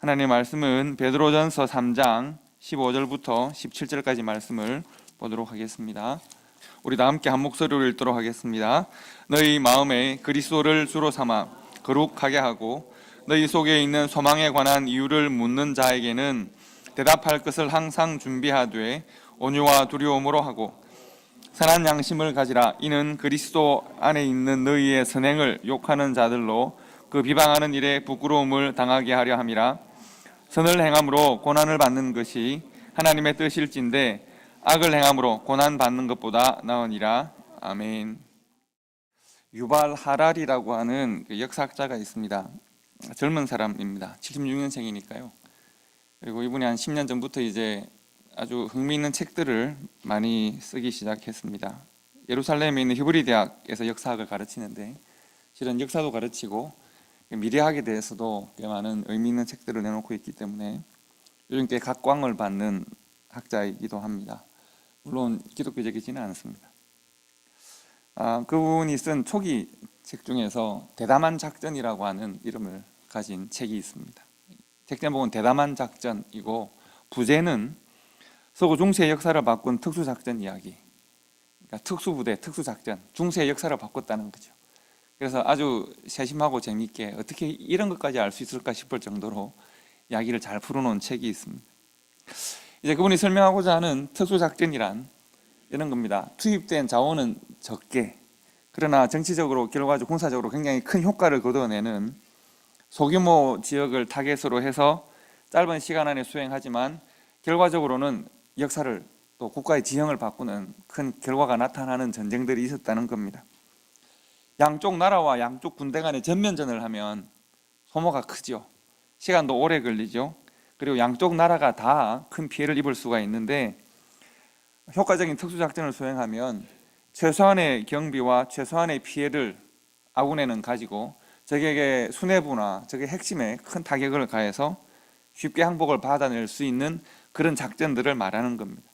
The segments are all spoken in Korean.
하나님의 말씀은 베드로전서 3장 15절부터 17절까지 말씀을 보도록 하겠습니다. 우리 다 함께 한 목소리로 읽도록 하겠습니다. 너희 마음에 그리스도를 주로 삼아 거룩하게 하고 너희 속에 있는 소망에 관한 이유를 묻는 자에게는 대답할 것을 항상 준비하되 온유와 두려움으로 하고 선한 양심을 가지라. 이는 그리스도 안에 있는 너희의 선행을 욕하는 자들로 그 비방하는 일에 부끄러움을 당하게 하려 함이라. 선을 행함으로 고난을 받는 것이 하나님의 뜻일진데 악을 행함으로 고난 받는 것보다 나으니라. 아멘. 유발 하랄이라고 하는 역사학자가 있습니다. 젊은 사람입니다. 76년생이니까요. 그리고 이분이 한 10년 전부터 이제 아주 흥미있는 책들을 많이 쓰기 시작했습니다. 예루살렘에 있는 히브리 대학에서 역사학을 가르치는데 실은 역사도 가르치고 미래학에 대해서도 꽤 많은 의미 있는 책들을 내놓고 있기 때문에 요즘 꽤 각광을 받는 학자이기도 합니다. 물론 기독교적이지는 않습니다. 그분이 쓴 초기 책 중에서 대담한 작전이라고 하는 이름을 가진 책이 있습니다. 책 제목은 대담한 작전이고 부제는 서구 중세의 역사를 바꾼 특수작전 이야기, 그러니까 특수부대, 특수작전, 중세의 역사를 바꿨다는 거죠. 그래서 아주 세심하고 재미있게 어떻게 이런 것까지 알 수 있을까 싶을 정도로 이야기를 잘 풀어놓은 책이 있습니다. 이제 그분이 설명하고자 하는 특수작전이란 이런 겁니다. 투입된 자원은 적게, 그러나 정치적으로, 결과적으로, 군사적으로 굉장히 큰 효과를 거둬내는 소규모 지역을 타겟으로 해서 짧은 시간 안에 수행하지만 결과적으로는 역사를 또 국가의 지형을 바꾸는 큰 결과가 나타나는 전쟁들이 있었다는 겁니다. 양쪽 나라와 양쪽 군대 간에 전면전을 하면 소모가 크죠. 시간도 오래 걸리죠. 그리고 양쪽 나라가 다 큰 피해를 입을 수가 있는데 효과적인 특수작전을 수행하면 최소한의 경비와 최소한의 피해를 아군에는 가지고 적에게 수뇌부나 적의 핵심에 큰 타격을 가해서 쉽게 항복을 받아낼 수 있는 그런 작전들을 말하는 겁니다.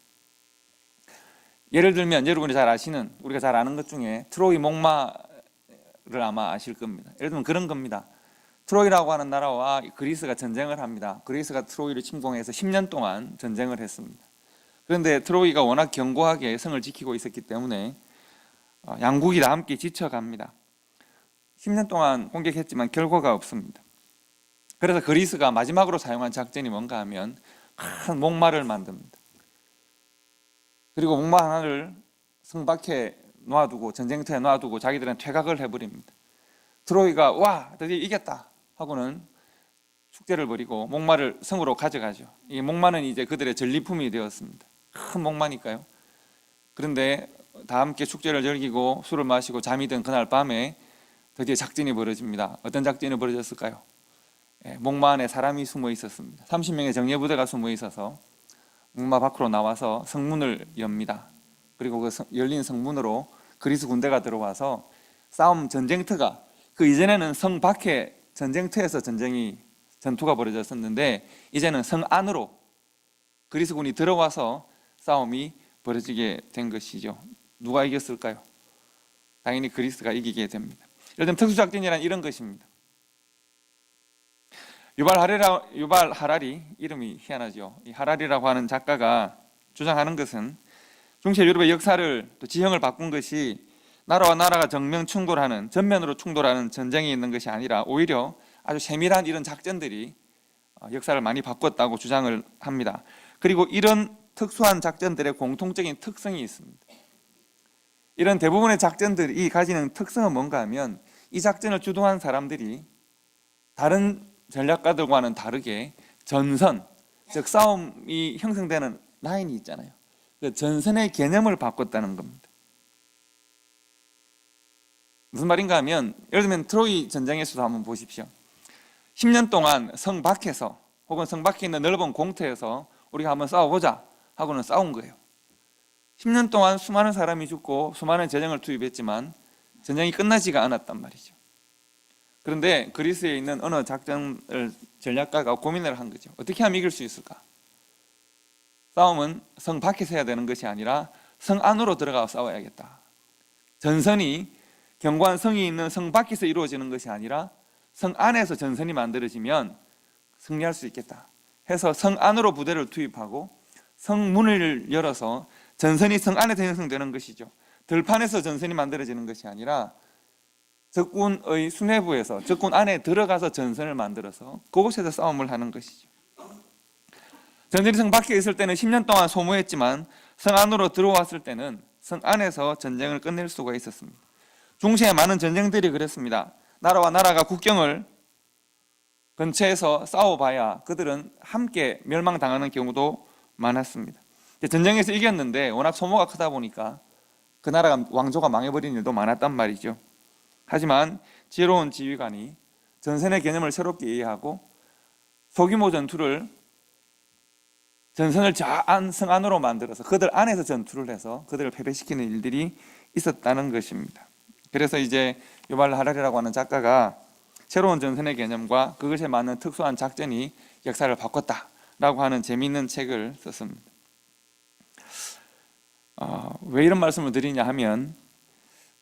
예를 들면 여러분이 잘 아시는, 우리가 잘 아는 것 중에 트로이 목마를 아마 아실 겁니다. 예를 들면 그런 겁니다. 트로이라고 하는 나라와 그리스가 전쟁을 합니다. 그리스가 트로이를 침공해서 10년 동안 전쟁을 했습니다. 그런데 트로이가 워낙 견고하게 성을 지키고 있었기 때문에 양국이 다 함께 지쳐갑니다. 10년 동안 공격했지만 결과가 없습니다. 그래서 그리스가 마지막으로 사용한 작전이 뭔가 하면 큰 목마를 만듭니다. 그리고 목마 하나를 성 밖에 놔두고 전쟁터에 놔두고 자기들은 퇴각을 해버립니다. 트로이가 와 드디어 이겼다 하고는 축제를 벌이고 목마를 성으로 가져가죠. 이 목마는 이제 그들의 전리품이 되었습니다. 큰 목마니까요. 그런데 다 함께 축제를 즐기고 술을 마시고 잠이 든 그날 밤에 드디어 작전이 벌어집니다. 어떤 작전이 벌어졌을까요? 목마 안에 사람이 숨어 있었습니다. 30명의 정예부대가 숨어 있어서 목마 밖으로 나와서 성문을 엽니다. 그리고 그 열린 성문으로 그리스 군대가 들어와서 싸움 전쟁터가, 그 이전에는 성 밖에 전쟁터에서 전투가 벌어졌었는데 이제는 성 안으로 그리스군이 들어와서 싸움이 벌어지게 된 것이죠. 누가 이겼을까요? 당연히 그리스가 이기게 됩니다. 예를 들면 특수작전이란 이런 것입니다. 유발 하랄이, 이름이 희한하죠. 이 하랄이라고 하는 작가가 주장하는 것은 중세 유럽의 역사를 또 지형을 바꾼 것이 나라와 나라가 전면으로 충돌하는 전쟁이 있는 것이 아니라 오히려 아주 세밀한 이런 작전들이 역사를 많이 바꿨다고 주장을 합니다. 그리고 이런 특수한 작전들의 공통적인 특성이 있습니다. 이런 대부분의 작전들이 가지는 특성은 뭔가 하면 이 작전을 주도한 사람들이 다른 전략가들과는 다르게 전선, 즉 싸움이 형성되는 라인이 있잖아요. 그 전선의 개념을 바꿨다는 겁니다. 무슨 말인가 하면 예를 들면 트로이 전쟁에서도 한번 보십시오. 10년 동안 성 밖에서 혹은 성 밖에 있는 넓은 공터에서 우리가 한번 싸워보자 하고는 싸운 거예요. 10년 동안 수많은 사람이 죽고 수많은 재정을 투입했지만 전쟁이 끝나지가 않았단 말이죠. 그런데 그리스에 있는 어느 작전을 전략가가 고민을 한 거죠. 어떻게 하면 이길 수 있을까? 싸움은 성 밖에서 해야 되는 것이 아니라 성 안으로 들어가 싸워야겠다. 전선이 견고한 성이 있는 성 밖에서 이루어지는 것이 아니라 성 안에서 전선이 만들어지면 승리할 수 있겠다 해서 성 안으로 부대를 투입하고 성문을 열어서 전선이 성 안에서 형성되는 것이죠. 들판에서 전선이 만들어지는 것이 아니라 적군의 수뇌부에서 적군 안에 들어가서 전선을 만들어서 그곳에서 싸움을 하는 것이죠. 전쟁이 성 밖에 있을 때는 10년 동안 소모했지만 성 안으로 들어왔을 때는 성 안에서 전쟁을 끝낼 수가 있었습니다. 중세의 많은 전쟁들이 그랬습니다. 나라와 나라가 국경을 근처에서 싸워봐야 그들은 함께 멸망당하는 경우도 많았습니다. 전쟁에서 이겼는데 워낙 소모가 크다 보니까 그 나라가 왕조가 망해버리는 일도 많았단 말이죠. 하지만 지혜로운 지휘관이 전선의 개념을 새롭게 이해하고 소규모 전투를 전선을 성 안으로 만들어서 그들 안에서 전투를 해서 그들을 패배시키는 일들이 있었다는 것입니다. 그래서 이제 유발 하라리라고 하는 작가가 새로운 전선의 개념과 그것에 맞는 특수한 작전이 역사를 바꿨다라고 하는 재미있는 책을 썼습니다. 왜 이런 말씀을 드리냐 하면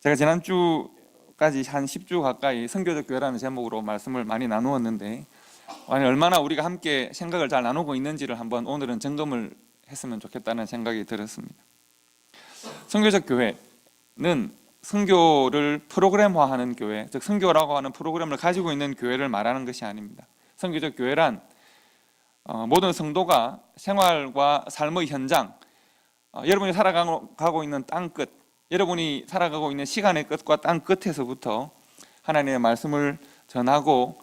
제가 지난주까지 한 10주 가까이 선교적 교회라는 제목으로 말씀을 많이 나누었는데 얼마나 우리가 함께 생각을 잘 나누고 있는지를 한번 오늘은 점검을 했으면 좋겠다는 생각이 들었습니다. 선교적 교회는 선교를 프로그램화하는 교회, 즉 선교라고 하는 프로그램을 가지고 있는 교회를 말하는 것이 아닙니다. 선교적 교회란 모든 성도가 생활과 삶의 현장, 여러분이 살아가고 있는 땅 끝, 여러분이 살아가고 있는 시간의 끝과 땅 끝에서부터 하나님의 말씀을 전하고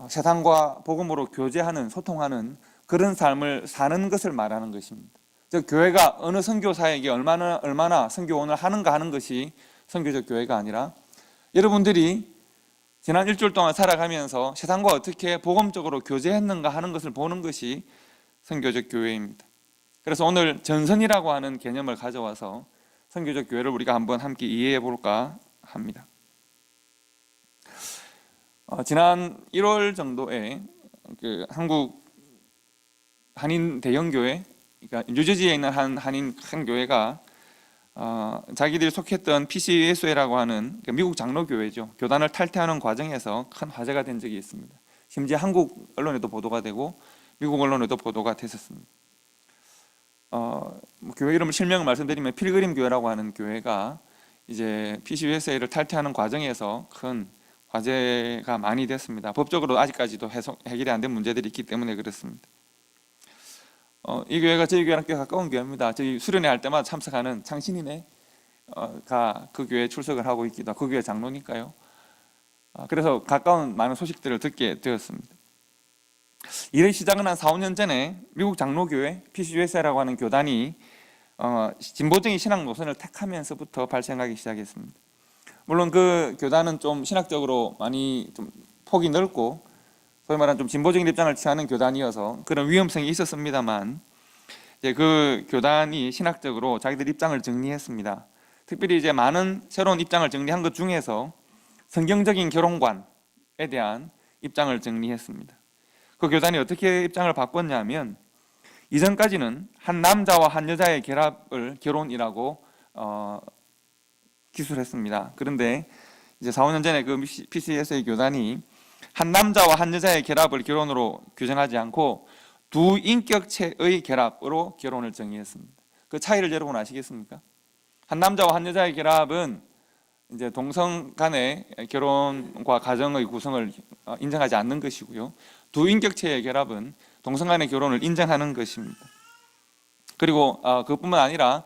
세상과 복음으로 교제하는, 소통하는 그런 삶을 사는 것을 말하는 것입니다. 즉 교회가 어느 선교사에게 얼마나 선교원을 하는가 하는 것이 선교적 교회가 아니라 여러분들이 지난 일주일 동안 살아가면서 세상과 어떻게 복음적으로 교제했는가 하는 것을 보는 것이 선교적 교회입니다. 그래서 오늘 전선이라고 하는 개념을 가져와서 선교적 교회를 우리가 한번 함께 이해해 볼까 합니다. 지난 1월 정도에 그 한국 한인 대형교회, 그러니까 뉴저지에 있는 한인 큰 교회가 자기들이 속했던 PCUSA라고 하는 미국 장로교회죠. 교단을 탈퇴하는 과정에서 큰 화제가 된 적이 있습니다. 심지어 한국 언론에도 보도가 되고 미국 언론에도 보도가 됐었습니다. 교회 이름을 실명을 말씀드리면 필그림 교회라고 하는 교회가 이제 PCUSA를 탈퇴하는 과정에서 큰 화제가 많이 됐습니다. 법적으로 아직까지도 해결이 안 된 문제들이 있기 때문에 그렇습니다. 이 교회가 저희 교회랑 꽤 가까운 교회입니다. 저희 수련회 할 때마다 참석하는 창신이네가 그 교회에 출석을 하고 있기도 하고 그 교회 장로니까요. 그래서 가까운 많은 소식들을 듣게 되었습니다. 일의 시작은 한 4, 5년 전에 미국 장로교회 PCUSA라고 하는 교단이 진보적인 신학 노선을 택하면서부터 발생하기 시작했습니다. 물론 그 교단은 좀 신학적으로 많이 좀 폭이 넓고 소위 말하는 좀 진보적인 입장을 취하는 교단이어서 그런 위험성이 있었습니다만 이제 그 교단이 신학적으로 자기들 입장을 정리했습니다. 특별히 이제 많은 새로운 입장을 정리한 것 중에서 성경적인 결혼관에 대한 입장을 정리했습니다. 그 교단이 어떻게 입장을 바꿨냐면 이전까지는 한 남자와 한 여자의 결합을 결혼이라고 기술했습니다. 그런데 이제 4, 5년 전에 그 PCSA 교단이 한 남자와 한 여자의 결합을 결혼으로 규정하지 않고 두 인격체의 결합으로 결혼을 정의했습니다. 그 차이를 여러분 아시겠습니까? 한 남자와 한 여자의 결합은 이제 동성 간의 결혼과 가정의 구성을 인정하지 않는 것이고요. 두 인격체의 결합은 동성 간의 결혼을 인정하는 것입니다. 그리고 그뿐만 아니라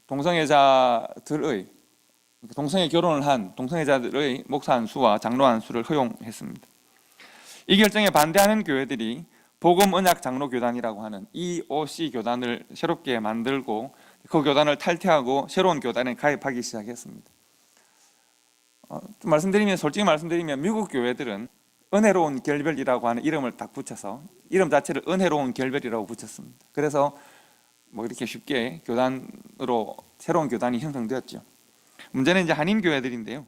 동성애자들의 동성애 결혼을 한 동성애자들의 목사 한 수와 장로 한 수를 허용했습니다. 이 결정에 반대하는 교회들이 복음언약 장로교단이라고 하는 EOC 교단을 새롭게 만들고 그 교단을 탈퇴하고 새로운 교단에 가입하기 시작했습니다. 솔직히 말씀드리면 미국 교회들은 은혜로운 결별이라고 하는 이름을 딱 붙여서 이름 자체를 은혜로운 결별이라고 붙였습니다. 그래서 이렇게 쉽게 교단으로 새로운 교단이 형성되었죠. 문제는 이제 한인 교회들인데요.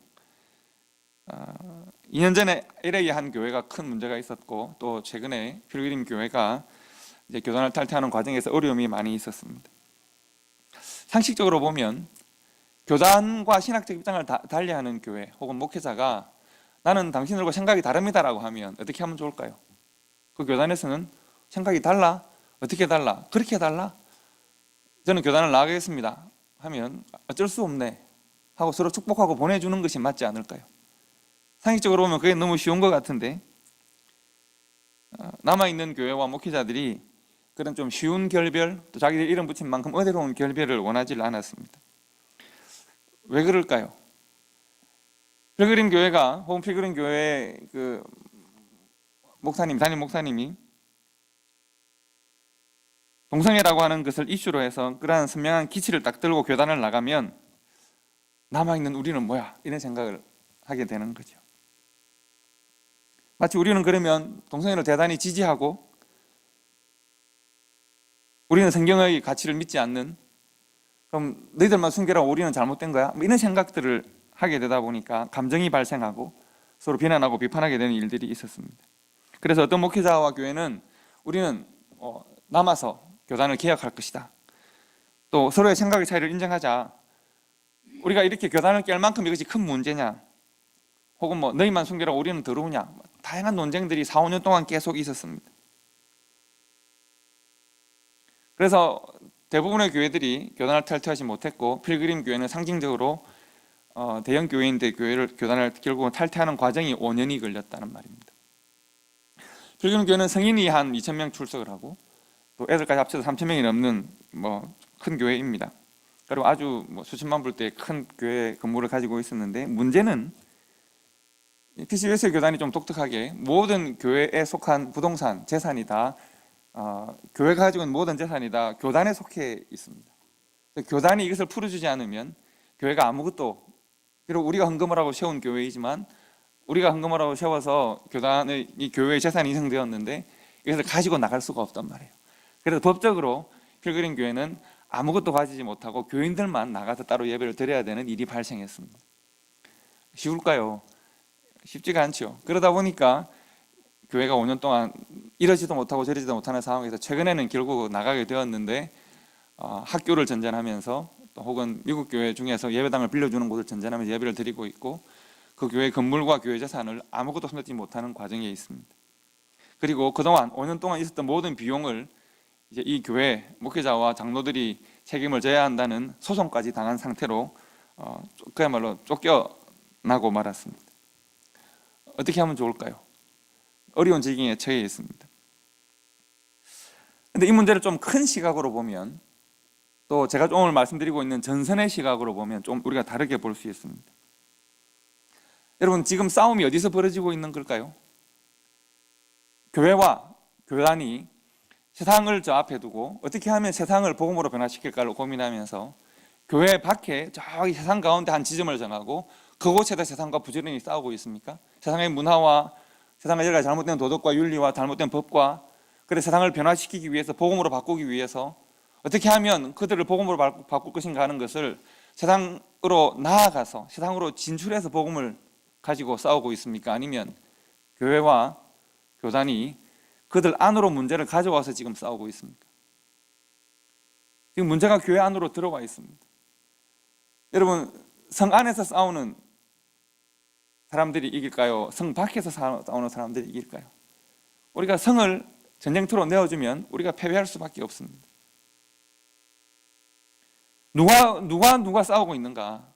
2년 전에 LA 한 교회가 큰 문제가 있었고 또 최근에 필그림 교회가 이제 교단을 탈퇴하는 과정에서 어려움이 많이 있었습니다. 상식적으로 보면 교단과 신학적 입장을 달리하는 교회 혹은 목회자가 나는 당신들과 생각이 다릅니다라고 하면 어떻게 하면 좋을까요? 그 교단에서는 생각이 달라? 어떻게 달라? 그렇게 달라? 저는 교단을 나가겠습니다 하면 어쩔 수 없네 하고 서로 축복하고 보내주는 것이 맞지 않을까요? 상식적으로 보면 그게 너무 쉬운 것 같은데 남아있는 교회와 목회자들이 그런 좀 쉬운 결별, 또 자기들 이름 붙인 만큼 어디로운 결별을 원하지 않았습니다. 왜 그럴까요? 필그림 교회가 혹은 필그림 교회 그 담임 목사님이 동성애라고 하는 것을 이슈로 해서 그러한 선명한 기치를 딱 들고 교단을 나가면 남아있는 우리는 뭐야? 이런 생각을 하게 되는 거죠. 마치 우리는 그러면 동성애를 대단히 지지하고 우리는 성경의 가치를 믿지 않는, 그럼 너희들만 순결하고 우리는 잘못된 거야? 이런 생각들을 하게 되다 보니까 감정이 발생하고 서로 비난하고 비판하게 되는 일들이 있었습니다. 그래서 어떤 목회자와 교회는 우리는 남아서 교단을 개혁할 것이다, 또 서로의 생각의 차이를 인정하자, 우리가 이렇게 교단을 깰 만큼 이것이 큰 문제냐, 혹은 너희만 순결하고 우리는 더러우냐, 다양한 논쟁들이 4, 5년 동안 계속 있었습니다. 그래서 대부분의 교회들이 교단을 탈퇴하지 못했고 필그림 교회는 상징적으로 대형 교회인데 교단을 결국은 탈퇴하는 과정이 5년이 걸렸다는 말입니다. 필그림 교회는 성인이 한 2,000명 출석을 하고 또 애들까지 합쳐서 3,000명이 넘는 큰 교회입니다. 그리고 아주 수천만 불대의 큰 교회 건물을 가지고 있었는데, 문제는 TCUS 교단이 좀 독특하게 모든 교회에 속한 부동산, 재산이 다 교회가 가지고 있는 모든 재산이 다 교단에 속해 있습니다. 교단이 이것을 풀어주지 않으면 교회가 아무것도, 비록 우리가 헌금을 하고 세운 교회이지만 우리가 헌금을 하고 세워서 이 교회의 재산이 형성되었는데 이것을 가지고 나갈 수가 없단 말이에요. 그래서 법적으로 필그림 교회는 아무것도 가지지 못하고 교인들만 나가서 따로 예배를 드려야 되는 일이 발생했습니다. 쉬울까요? 쉽지가 않죠. 그러다 보니까 교회가 5년 동안 이러지도 못하고 저러지도 못하는 상황에서 최근에는 결국 나가게 되었는데, 학교를 전전하면서 또 혹은 미국 교회 중에서 예배당을 빌려주는 곳을 전전하면서 예배를 드리고 있고, 그 교회 건물과 교회 재산을 아무것도 손대지 못하는 과정에 있습니다. 그리고 그동안 5년 동안 있었던 모든 비용을 이제 이 교회 목회자와 장로들이 책임을 져야 한다는 소송까지 당한 상태로 그야말로 쫓겨나고 말았습니다. 어떻게 하면 좋을까요? 어려운 지경에 처해 있습니다. 그런데 이 문제를 좀 큰 시각으로 보면, 또 제가 오늘 말씀드리고 있는 전선의 시각으로 보면 좀 우리가 다르게 볼 수 있습니다. 여러분, 지금 싸움이 어디서 벌어지고 있는 걸까요? 교회와 교단이 세상을 저 앞에 두고 어떻게 하면 세상을 복음으로 변화시킬까를 고민하면서 교회 밖에 저기 세상 가운데 한 지점을 정하고 그곳에다 세상과 부지런히 싸우고 있습니까? 세상의 문화와 세상의 여러 가지 잘못된 도덕과 윤리와 잘못된 법과, 그래 세상을 변화시키기 위해서, 복음으로 바꾸기 위해서 어떻게 하면 그들을 복음으로 바꿀 것인가 하는 것을 세상으로 나아가서 세상으로 진출해서 복음을 가지고 싸우고 있습니까? 아니면 교회와 교단이 그들 안으로 문제를 가져와서 지금 싸우고 있습니까? 지금 문제가 교회 안으로 들어와 있습니다. 여러분, 성 안에서 싸우는 사람들이 이길까요? 성 밖에서 싸우는 사람들이 이길까요? 우리가 성을 전쟁터로 내어주면 우리가 패배할 수밖에 없습니다. 누가 싸우고 있는가?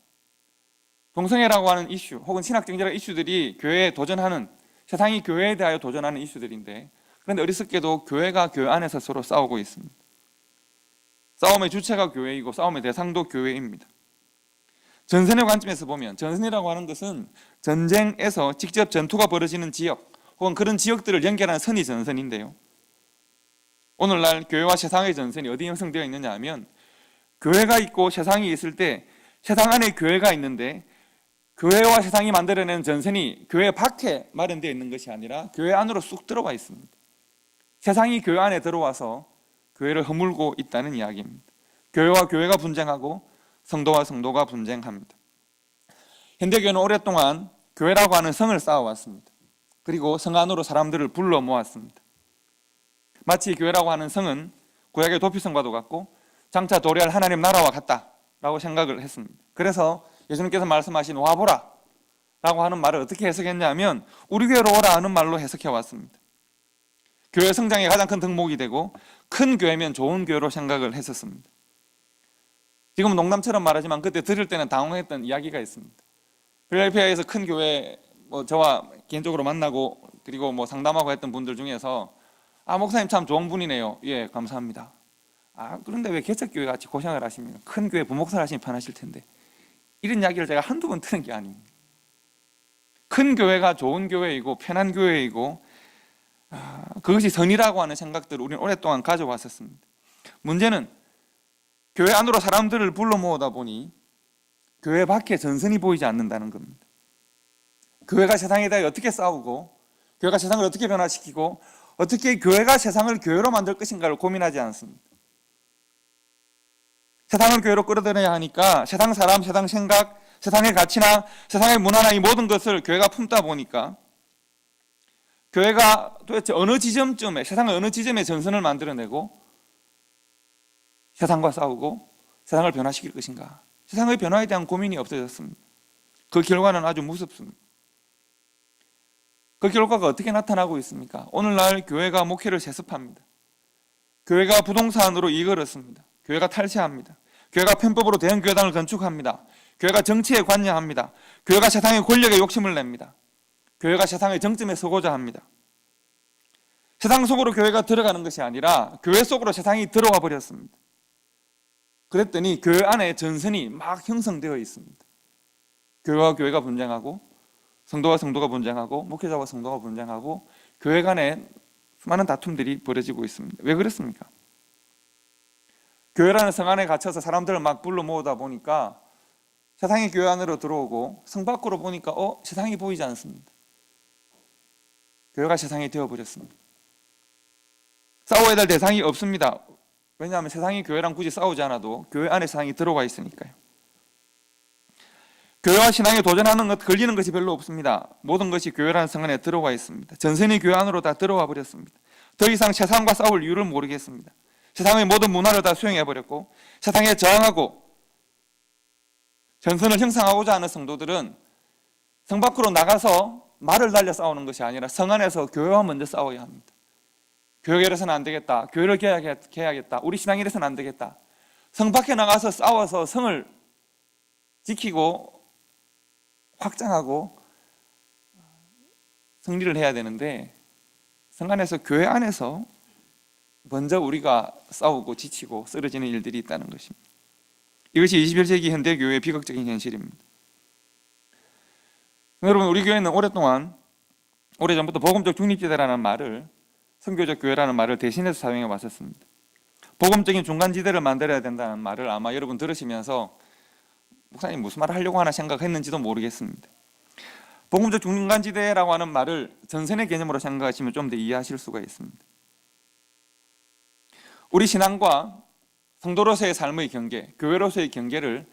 동성애라고 하는 이슈 혹은 신학정제라는 이슈들이 교회에 도전하는, 세상이 교회에 대하여 도전하는 이슈들인데, 그런데 어리석게도 교회가 교회 안에서 서로 싸우고 있습니다. 싸움의 주체가 교회이고 싸움의 대상도 교회입니다. 전선의 관점에서 보면, 전선이라고 하는 것은 전쟁에서 직접 전투가 벌어지는 지역 혹은 그런 지역들을 연결하는 선이 전선인데요, 오늘날 교회와 세상의 전선이 어디 형성되어 있느냐 하면, 교회가 있고 세상이 있을 때 세상 안에 교회가 있는데, 교회와 세상이 만들어내는 전선이 교회 밖에 마련되어 있는 것이 아니라 교회 안으로 쑥 들어와 있습니다. 세상이 교회 안에 들어와서 교회를 허물고 있다는 이야기입니다. 교회와 교회가 분쟁하고 성도와 성도가 분쟁합니다. 현대교회는 오랫동안 교회라고 하는 성을 쌓아왔습니다. 그리고 성 안으로 사람들을 불러 모았습니다. 마치 교회라고 하는 성은 구약의 도피성과도 같고 장차 도래할 하나님 나라와 같다라고 생각을 했습니다. 그래서 예수님께서 말씀하신 와보라 라고 하는 말을 어떻게 해석했냐면 우리 교회로 오라 하는 말로 해석해 왔습니다. 교회 성장의 가장 큰 덕목이 되고 큰 교회면 좋은 교회로 생각을 했었습니다. 지금은 농담처럼 말하지만 그때 들을 때는 당황했던 이야기가 있습니다. 필라델피아에서 큰 교회 저와 개인적으로 만나고 그리고 상담하고 했던 분들 중에서 목사님 참 좋은 분이네요. 예, 감사합니다. 그런데 왜 개척교회 같이 고생을 하시면 큰 교회 부목사를 하시면 편하실 텐데, 이런 이야기를 제가 한두 번 들은 게 아닙니다. 큰 교회가 좋은 교회이고 편한 교회이고 그것이 선이라고 하는 생각들을 우리는 오랫동안 가져왔었습니다. 문제는 교회 안으로 사람들을 불러 모으다 보니 교회 밖에 전선이 보이지 않는다는 겁니다. 교회가 세상에 대해 어떻게 싸우고 교회가 세상을 어떻게 변화시키고 어떻게 교회가 세상을 교회로 만들 것인가를 고민하지 않습니다. 세상을 교회로 끌어들여야 하니까 세상 사람, 세상 생각, 세상의 가치나 세상의 문화나 이 모든 것을 교회가 품다 보니까 교회가 도대체 어느 지점쯤에, 세상의 어느 지점에 전선을 만들어내고 세상과 싸우고 세상을 변화시킬 것인가, 세상의 변화에 대한 고민이 없어졌습니다. 그 결과는 아주 무섭습니다. 그 결과가 어떻게 나타나고 있습니까? 오늘날 교회가 목회를 세습합니다. 교회가 부동산으로 이익을 얻습니다. 교회가 탈세합니다. 교회가 편법으로 대형 교회당을 건축합니다. 교회가 정치에 관여합니다. 교회가 세상의 권력에 욕심을 냅니다. 교회가 세상의 정점에 서고자 합니다. 세상 속으로 교회가 들어가는 것이 아니라 교회 속으로 세상이 들어와 버렸습니다. 그랬더니 교회 안에 전선이 막 형성되어 있습니다. 교회와 교회가 분쟁하고 성도와 성도가 분쟁하고 목회자와 성도가 분쟁하고 교회 간에 수많은 다툼들이 벌어지고 있습니다. 왜 그렇습니까? 교회라는 성 안에 갇혀서 사람들을 막 불러 모으다 보니까 세상이 교회 안으로 들어오고 성 밖으로 보니까 세상이 보이지 않습니다. 교회가 세상이 되어버렸습니다. 싸워야 될 대상이 없습니다. 왜냐하면 세상이 교회랑 굳이 싸우지 않아도 교회 안에 세상이 들어와 있으니까요. 교회와 신앙에 도전하는 것, 걸리는 것이 별로 없습니다. 모든 것이 교회라는 성 안에 들어와 있습니다. 전선이 교회 안으로 다 들어와 버렸습니다. 더 이상 세상과 싸울 이유를 모르겠습니다. 세상의 모든 문화를 다 수용해버렸고 세상에 저항하고 전선을 형성하고자 하는 성도들은 성 밖으로 나가서 말을 달려 싸우는 것이 아니라 성 안에서 교회와 먼저 싸워야 합니다. 교회가 이래서는 안 되겠다. 교회를 개혁해야겠다. 우리 신앙이 이래서는 안 되겠다. 성 밖에 나가서 싸워서 성을 지키고 확장하고 승리를 해야 되는데 성 안에서 교회 안에서 먼저 우리가 싸우고 지치고 쓰러지는 일들이 있다는 것입니다. 이것이 21세기 현대 교회의 비극적인 현실입니다. 여러분, 우리 교회는 오래전부터 복음적 중립지대라는 말을, 선교적 교회라는 말을 대신해서 사용해 왔었습니다. 복음적인 중간지대를 만들어야 된다는 말을 아마 여러분 들으시면서 목사님 무슨 말을 하려고 하나 생각했는지도 모르겠습니다. 복음적 중간지대라고 하는 말을 전선의 개념으로 생각하시면 좀 더 이해하실 수가 있습니다. 우리 신앙과 성도로서의 삶의 경계, 교회로서의 경계를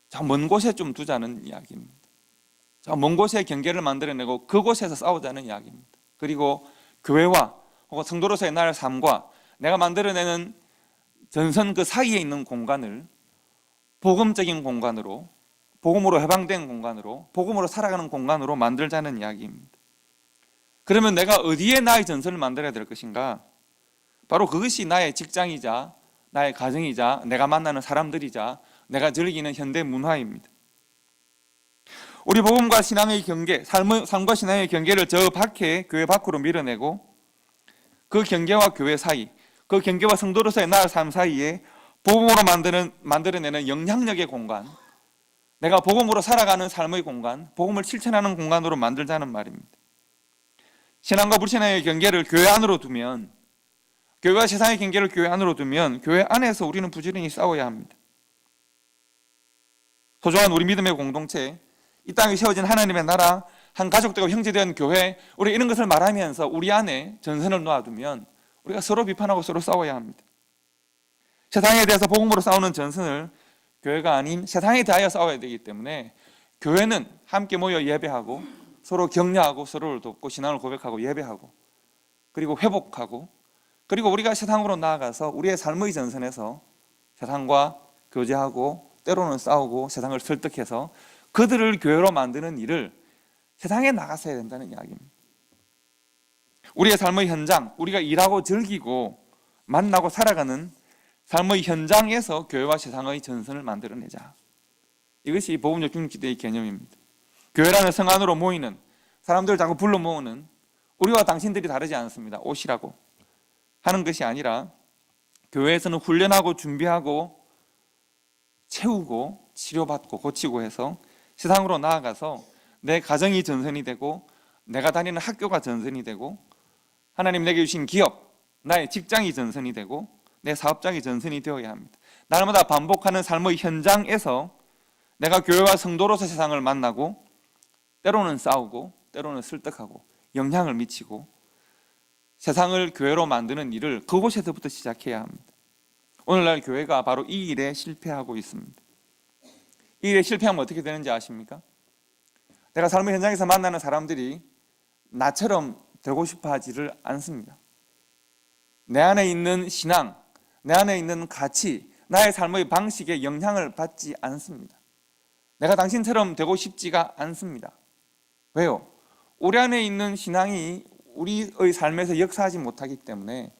저 먼 곳에 좀 두자는 이야기입니다. 저 먼 곳에 경계를 만들어내고 그곳에서 싸우자는 이야기입니다. 그리고 교회와 혹은 성도로서의 나의 삶과 내가 만들어내는 전선 그 사이에 있는 공간을 복음적인 공간으로, 복음으로 해방된 공간으로, 복음으로 살아가는 공간으로 만들자는 이야기입니다. 그러면 내가 어디에 나의 전선을 만들어야 될 것인가? 바로 그것이 나의 직장이자 나의 가정이자 내가 만나는 사람들이자 내가 즐기는 현대 문화입니다. 우리 복음과 신앙의 경계, 삶과 신앙의 경계를 저 밖에 교회 밖으로 밀어내고 그 경계와 교회 사이, 그 경계와 성도로서의 나의 삶 사이에 복음으로 만들어내는 영향력의 공간, 내가 복음으로 살아가는 삶의 공간, 복음을 실천하는 공간으로 만들자는 말입니다. 신앙과 불신앙의 경계를 교회 안으로 두면, 교회와 세상의 경계를 교회 안으로 두면 교회 안에서 우리는 부지런히 싸워야 합니다. 소중한 우리 믿음의 공동체, 이 땅에 세워진 하나님의 나라, 한 가족되고 형제된 교회, 우리 이런 것을 말하면서 우리 안에 전선을 놓아두면 우리가 서로 비판하고 서로 싸워야 합니다. 세상에 대해서 복음으로 싸우는 전선을 교회가 아닌 세상에 대하여 싸워야 되기 때문에 교회는 함께 모여 예배하고 서로 격려하고 서로를 돕고 신앙을 고백하고 예배하고 그리고 회복하고 그리고 우리가 세상으로 나아가서 우리의 삶의 전선에서 세상과 교제하고 때로는 싸우고 세상을 설득해서 그들을 교회로 만드는 일을 세상에 나가서 해야 된다는 이야기입니다. 우리의 삶의 현장, 우리가 일하고 즐기고 만나고 살아가는 삶의 현장에서 교회와 세상의 전선을 만들어내자. 이것이 복음적 중직대의 개념입니다. 교회라는 성 안으로 모이는 사람들을 자꾸 불러 모으는, 우리와 당신들이 다르지 않습니다. 오시라고 하는 것이 아니라 교회에서는 훈련하고 준비하고 채우고 치료받고 고치고 해서 세상으로 나아가서 내 가정이 전선이 되고 내가 다니는 학교가 전선이 되고 하나님 내게 주신 기업, 나의 직장이 전선이 되고 내 사업장이 전선이 되어야 합니다. 날마다 반복하는 삶의 현장에서 내가 교회와 성도로서 세상을 만나고 때로는 싸우고 때로는 설득하고 영향을 미치고 세상을 교회로 만드는 일을 그곳에서부터 시작해야 합니다. 오늘날 교회가 바로 이 일에 실패하고 있습니다. 이 일에 실패하면 어떻게 되는지 아십니까? 내가 삶의 현장에서 만나는 사람들이 나처럼 되고 싶어 하지를 않습니다. 내 안에 있는 신앙, 내 안에 있는 가치, 나의 삶의 방식에 영향을 받지 않습니다. 내가 당신처럼 되고 싶지가 않습니다. 왜요? 우리 안에 있는 신앙이 우리의 삶에서 역사하지 못하기 때문에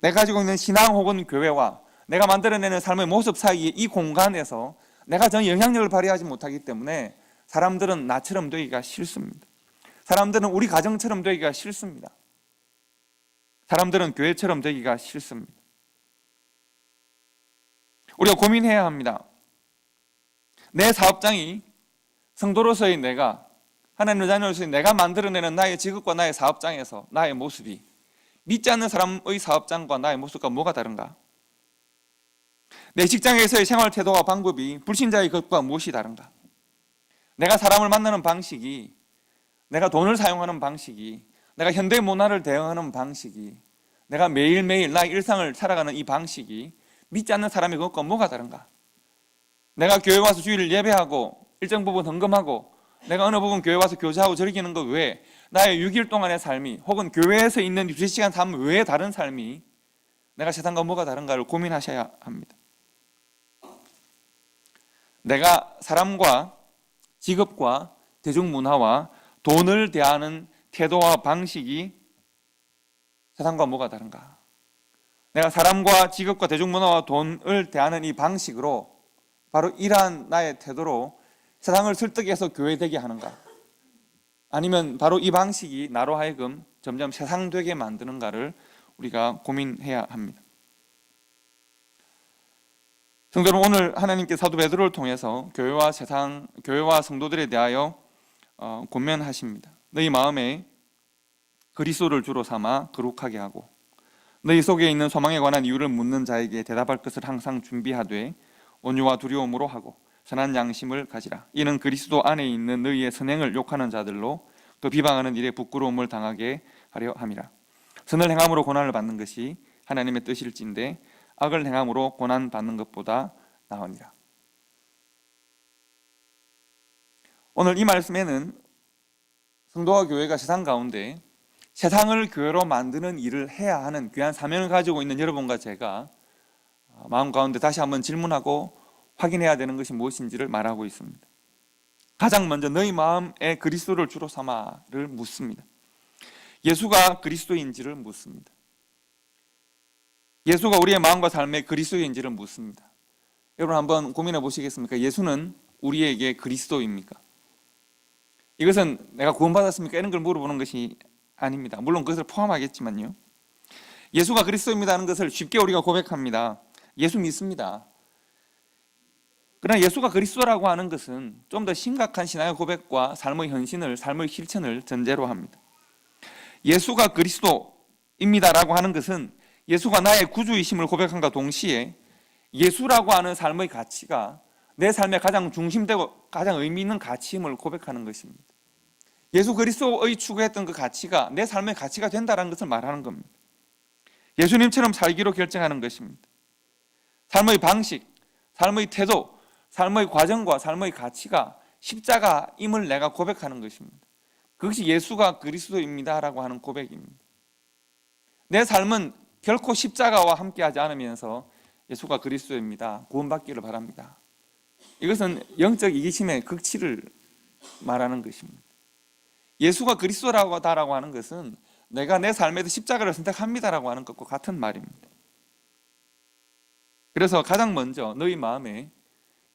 내가 가지고 있는 신앙 혹은 교회와 내가 만들어내는 삶의 모습 사이의 이 공간에서 내가 전혀 영향력을 발휘하지 못하기 때문에 사람들은 나처럼 되기가 싫습니다. 사람들은 우리 가정처럼 되기가 싫습니다. 사람들은 교회처럼 되기가 싫습니다. 우리가 고민해야 합니다. 내 사업장이 성도로서의 내가, 하나님의 자녀로서의 내가 만들어내는 나의 직업과 나의 사업장에서 나의 모습이 믿지 않는 사람의 사업장과 나의 모습과 뭐가 다른가? 내 직장에서의 생활 태도와 방법이 불신자의 것과 무엇이 다른가? 내가 사람을 만나는 방식이, 내가 돈을 사용하는 방식이, 내가 현대 문화를 대응하는 방식이, 내가 매일매일 나의 일상을 살아가는 이 방식이 믿지 않는 사람의 것과 뭐가 다른가? 내가 교회 와서 주일을 예배하고 일정 부분 헌금하고 내가 어느 부분 교회 와서 교제하고 즐기는 것 외에 나의 6일 동안의 삶이 혹은 교회에서 있는 2시간 삶 외에 다른 삶이 내가 세상과 뭐가 다른가를 고민하셔야 합니다. 내가 사람과 직업과 대중문화와 돈을 대하는 태도와 방식이 세상과 뭐가 다른가? 내가 사람과 직업과 대중문화와 돈을 대하는 이 방식으로 바로 이러한 나의 태도로 세상을 설득해서 교회되게 하는가? 아니면 바로 이 방식이 나로 하여금 점점 세상되게 만드는가를 우리가 고민해야 합니다. 성도 여러분, 오늘 하나님께 사도 베드로를 통해서 교회와 성도들에 대하여 권면하십니다. 너희 마음에 그리스도를 주로 삼아 거룩하게 하고 너희 속에 있는 소망에 관한 이유를 묻는 자에게 대답할 것을 항상 준비하되 온유와 두려움으로 하고 선한 양심을 가지라. 이는 그리스도 안에 있는 너희의 선행을 욕하는 자들로 그 비방하는 일에 부끄러움을 당하게 하려 함이라. 선을 행함으로 고난을 받는 것이 하나님의 뜻일진데 악을 행함으로 고난 받는 것보다 나으니라. 오늘 이 말씀에는 성도와 교회가 세상 가운데 세상을 교회로 만드는 일을 해야 하는 귀한 사명을 가지고 있는 여러분과 제가 마음 가운데 다시 한번 질문하고 확인해야 되는 것이 무엇인지를 말하고 있습니다. 가장 먼저 너희 마음에 그리스도를 주로 삼아를 묻습니다. 예수가 그리스도인지를 묻습니다. 예수가 우리의 마음과 삶의 그리스도인지를 묻습니다. 여러분 한번 고민해 보시겠습니까? 예수는 우리에게 그리스도입니까? 이것은 내가 구원받았습니까? 이런 걸 물어보는 것이 아닙니다. 물론 그것을 포함하겠지만요. 예수가 그리스도입니다 하는 것을 쉽게 우리가 고백합니다. 예수 믿습니다. 그러나 예수가 그리스도라고 하는 것은 좀 더 심각한 신앙의 고백과 삶의 현신을, 삶의 실천을 전제로 합니다. 예수가 그리스도입니다라고 하는 것은 예수가 나의 구주이심을 고백함과 동시에 예수라고 하는 삶의 가치가 내 삶의 가장 중심되고 가장 의미 있는 가치임을 고백하는 것입니다. 예수 그리스도의 추구했던 그 가치가 내 삶의 가치가 된다는 것을 말하는 겁니다. 예수님처럼 살기로 결정하는 것입니다. 삶의 방식, 삶의 태도, 삶의 과정과 삶의 가치가 십자가임을 내가 고백하는 것입니다. 그것이 예수가 그리스도입니다라고 하는 고백입니다. 내 삶은 결코 십자가와 함께하지 않으면서 예수가 그리스도입니다, 구원받기를 바랍니다. 이것은 영적 이기심의 극치를 말하는 것입니다. 예수가 그리스도라고 하는 것은 내가 내 삶에서 십자가를 선택합니다라고 하는 것과 같은 말입니다. 그래서 가장 먼저 너희 마음에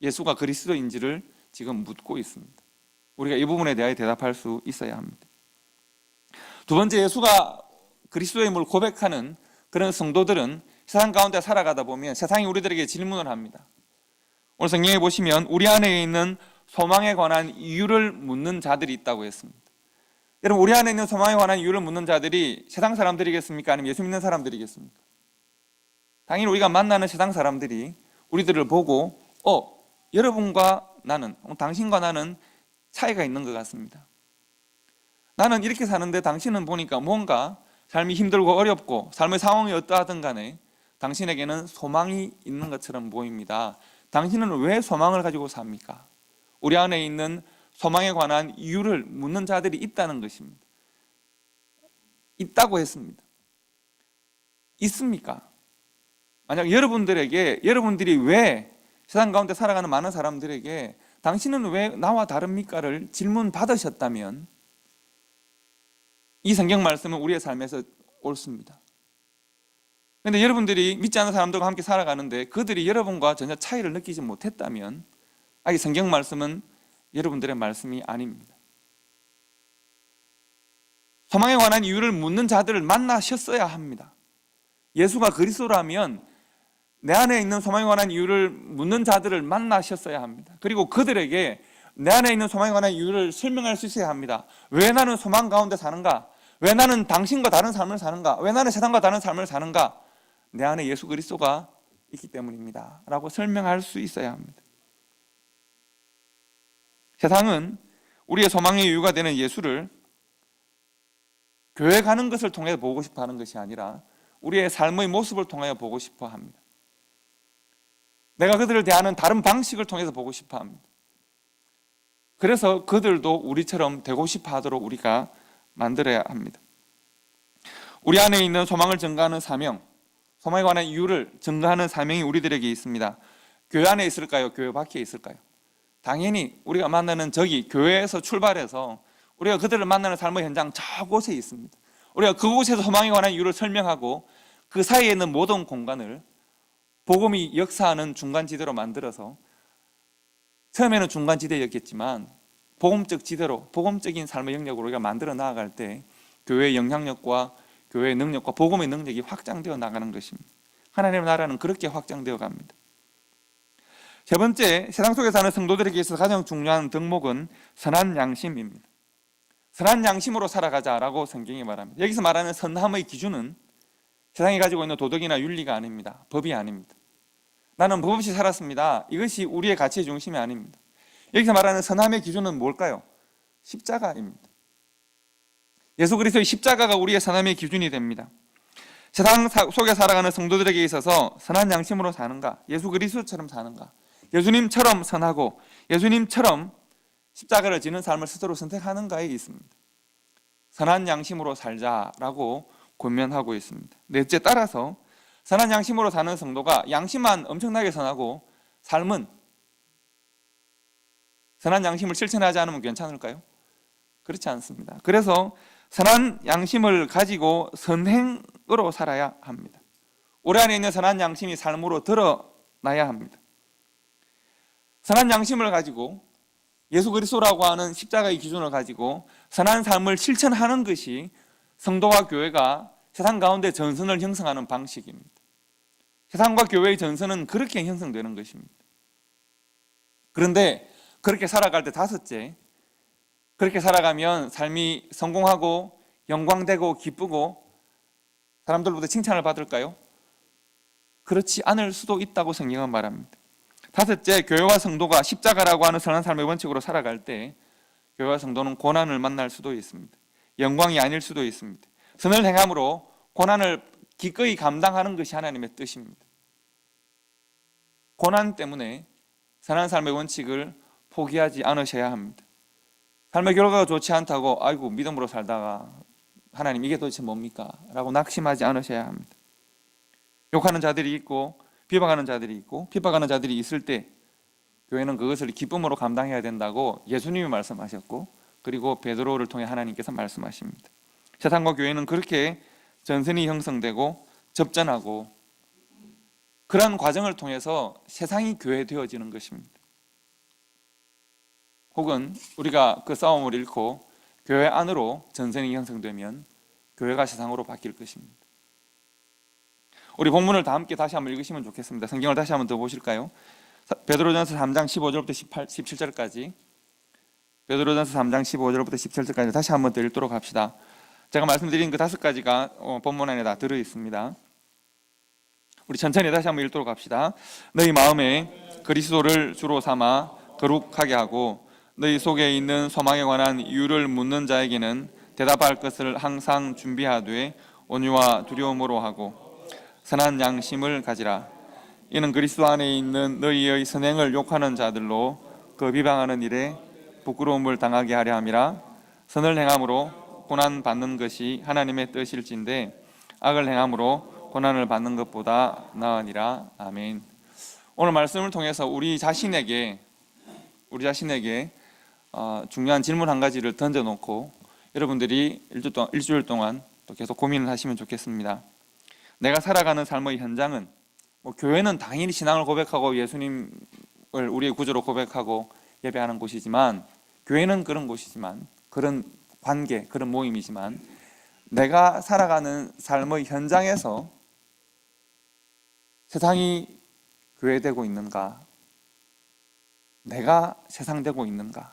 예수가 그리스도인지를 지금 묻고 있습니다. 우리가 이 부분에 대하여 대답할 수 있어야 합니다. 두 번째, 예수가 그리스도임을 고백하는 그런 성도들은 세상 가운데 살아가다 보면 세상이 우리들에게 질문을 합니다. 오늘 성경에 보시면 우리 안에 있는 소망에 관한 이유를 묻는 자들이 있다고 했습니다. 여러분, 우리 안에 있는 소망에 관한 이유를 묻는 자들이 세상 사람들이겠습니까? 아니면 예수 믿는 사람들이겠습니까? 당연히 우리가 만나는 세상 사람들이 우리들을 보고 여러분과 나는, 당신과 나는 차이가 있는 것 같습니다. 나는 이렇게 사는데 당신은 보니까 뭔가 삶이 힘들고 어렵고 삶의 상황이 어떠하든 간에 당신에게는 소망이 있는 것처럼 보입니다. 당신은 왜 소망을 가지고 삽니까? 우리 안에 있는 소망에 관한 이유를 묻는 자들이 있다는 것입니다. 있다고 했습니다. 있습니까? 만약 여러분들이 왜 세상 가운데 살아가는 많은 사람들에게 당신은 왜 나와 다릅니까를 질문 받으셨다면 이 성경 말씀은 우리의 삶에서 옳습니다. 그런데 여러분들이 믿지 않는 사람들과 함께 살아가는데 그들이 여러분과 전혀 차이를 느끼지 못했다면 이 성경 말씀은 여러분들의 말씀이 아닙니다. 소망에 관한 이유를 묻는 자들을 만나셨어야 합니다. 예수가 그리스도라면 내 안에 있는 소망에 관한 이유를 묻는 자들을 만나셨어야 합니다. 그리고 그들에게 내 안에 있는 소망에 관한 이유를 설명할 수 있어야 합니다. 왜 나는 소망 가운데 사는가? 왜 나는 당신과 다른 삶을 사는가? 왜 나는 세상과 다른 삶을 사는가? 내 안에 예수 그리스도가 있기 때문입니다 라고 설명할 수 있어야 합니다. 세상은 우리의 소망의 이유가 되는 예수를 교회 가는 것을 통해 보고 싶어 하는 것이 아니라 우리의 삶의 모습을 통하여 보고 싶어 합니다. 내가 그들을 대하는 다른 방식을 통해서 보고 싶어 합니다. 그래서 그들도 우리처럼 되고 싶어 하도록 우리가 만들어야 합니다. 우리 안에 있는 소망을 증거하는 사명, 소망에 관한 이유를 증거하는 사명이 우리들에게 있습니다. 교회 안에 있을까요? 교회 밖에 있을까요? 당연히 우리가 만나는 저기 교회에서 출발해서 우리가 그들을 만나는 삶의 현장 저곳에 있습니다. 우리가 그곳에서 소망에 관한 이유를 설명하고 그 사이에 있는 모든 공간을 복음이 역사하는 중간지대로 만들어서 처음에는 중간지대였겠지만 복음적 지대로, 복음적인 삶의 영역으로 우리가 만들어 나아갈 때 교회의 영향력과 교회의 능력과 복음의 능력이 확장되어 나가는 것입니다. 하나님의 나라는 그렇게 확장되어 갑니다. 세 번째, 세상 속에 사는 성도들에게 있어서 가장 중요한 덕목은 선한 양심입니다. 선한 양심으로 살아가자라고 성경이 말합니다. 여기서 말하는 선함의 기준은 세상이 가지고 있는 도덕이나 윤리가 아닙니다. 법이 아닙니다. 나는 법 없이 살았습니다. 이것이 우리의 가치의 중심이 아닙니다. 여기서 말하는 선함의 기준은 뭘까요? 십자가입니다. 예수 그리스도의 십자가가 우리의 선함의 기준이 됩니다. 세상 속에 살아가는 성도들에게 있어서 선한 양심으로 사는가? 예수 그리스도처럼 사는가? 예수님처럼 선하고 예수님처럼 십자가를 지는 삶을 스스로 선택하는가에 있습니다. 선한 양심으로 살자라고 권면하고 있습니다. 넷째, 따라서 선한 양심으로 사는 성도가 양심만 엄청나게 선하고 삶은 선한 양심을 실천하지 않으면 괜찮을까요? 그렇지 않습니다. 그래서 선한 양심을 가지고 선행으로 살아야 합니다. 우리 안에 있는 선한 양심이 삶으로 드러나야 합니다. 선한 양심을 가지고 예수 그리스도라고 하는 십자가의 기준을 가지고 선한 삶을 실천하는 것이 성도와 교회가 세상 가운데 전선을 형성하는 방식입니다. 세상과 교회의 전선은 그렇게 형성되는 것입니다. 그런데 그렇게 살아갈 때 다섯째, 그렇게 살아가면 삶이 성공하고 영광되고 기쁘고 사람들로부터 칭찬을 받을까요? 그렇지 않을 수도 있다고 성경은 말합니다. 다섯째, 교회와 성도가 십자가라고 하는 선한 삶의 원칙으로 살아갈 때 교회와 성도는 고난을 만날 수도 있습니다. 영광이 아닐 수도 있습니다. 선을 행함으로 고난을 기꺼이 감당하는 것이 하나님의 뜻입니다. 고난 때문에 선한 삶의 원칙을 포기하지 않으셔야 합니다. 삶의 결과가 좋지 않다고 아이고 믿음으로 살다가 하나님 이게 도대체 뭡니까? 라고 낙심하지 않으셔야 합니다. 욕하는 자들이 있고 비방하는 자들이 있고 핍박하는 자들이 있을 때 교회는 그것을 기쁨으로 감당해야 된다고 예수님이 말씀하셨고 그리고 베드로를 통해 하나님께서 말씀하십니다. 세상과 교회는 그렇게 전선이 형성되고 접전하고 그런 과정을 통해서 세상이 교회되어지는 것입니다. 혹은 우리가 그 싸움을 잃고 교회 안으로 전선이 형성되면 교회가 세상으로 바뀔 것입니다. 우리 본문을 다 함께 다시 한번 읽으시면 좋겠습니다. 성경을 다시 한번 더 보실까요? 베드로전서 3장 15절부터 17절까지 베드로전서 3장 15절부터 17절까지 다시 한번 더 읽도록 합시다. 제가 말씀드린 그 5가지가 본문 안에 다 들어 있습니다. 우리 천천히 다시 한번 읽도록 합시다. 너희 마음에 그리스도를 주로 삼아 거룩하게 하고 너희 속에 있는 소망에 관한 이유를 묻는 자에게는 대답할 것을 항상 준비하되 온유와 두려움으로 하고 선한 양심을 가지라. 이는 그리스도 안에 있는 너희의 선행을 욕하는 자들로 그 비방하는 일에 부끄러움을 당하게 하려 함이라. 선을 행함으로 고난 받는 것이 하나님의 뜻일진데 악을 행함으로 고난을 받는 것보다 나으니라. 아멘. 오늘 말씀을 통해서 우리 자신에게 중요한 질문 한 가지를 던져놓고 여러분들이 일주일 동안 또 계속 고민을 하시면 좋겠습니다. 내가 살아가는 삶의 현장은 교회는 당연히 신앙을 고백하고 예수님을 우리의 구주로 고백하고 예배하는 곳이지만, 교회는 그런 곳이지만, 그런 관계, 그런 모임이지만, 내가 살아가는 삶의 현장에서 세상이 교회되고 있는가, 내가 세상되고 있는가에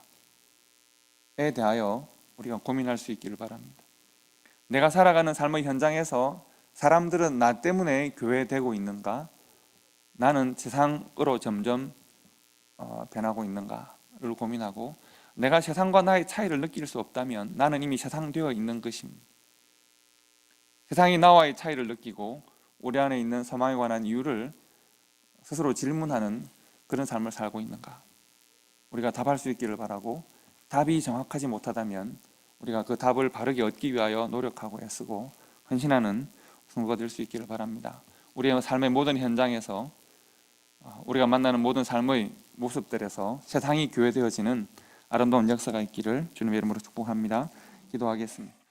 대하여 우리가 고민할 수 있기를 바랍니다. 내가 살아가는 삶의 현장에서 사람들은 나 때문에 교회되고 있는가, 나는 세상으로 점점 변하고 있는가를 고민하고, 내가 세상과 나의 차이를 느낄 수 없다면 나는 이미 세상되어 있는 것입니다. 세상이 나와의 차이를 느끼고 우리 안에 있는 소망에 관한 이유를 스스로 질문하는 그런 삶을 살고 있는가, 우리가 답할 수 있기를 바라고, 답이 정확하지 못하다면 우리가 그 답을 바르게 얻기 위하여 노력하고 애쓰고 헌신하는 성도가 될 수 있기를 바랍니다. 우리의 삶의 모든 현장에서, 우리가 만나는 모든 삶의 모습들에서 세상이 교회되어지는 아름다운 역사가 있기를 주님의 이름으로 축복합니다. 기도하겠습니다.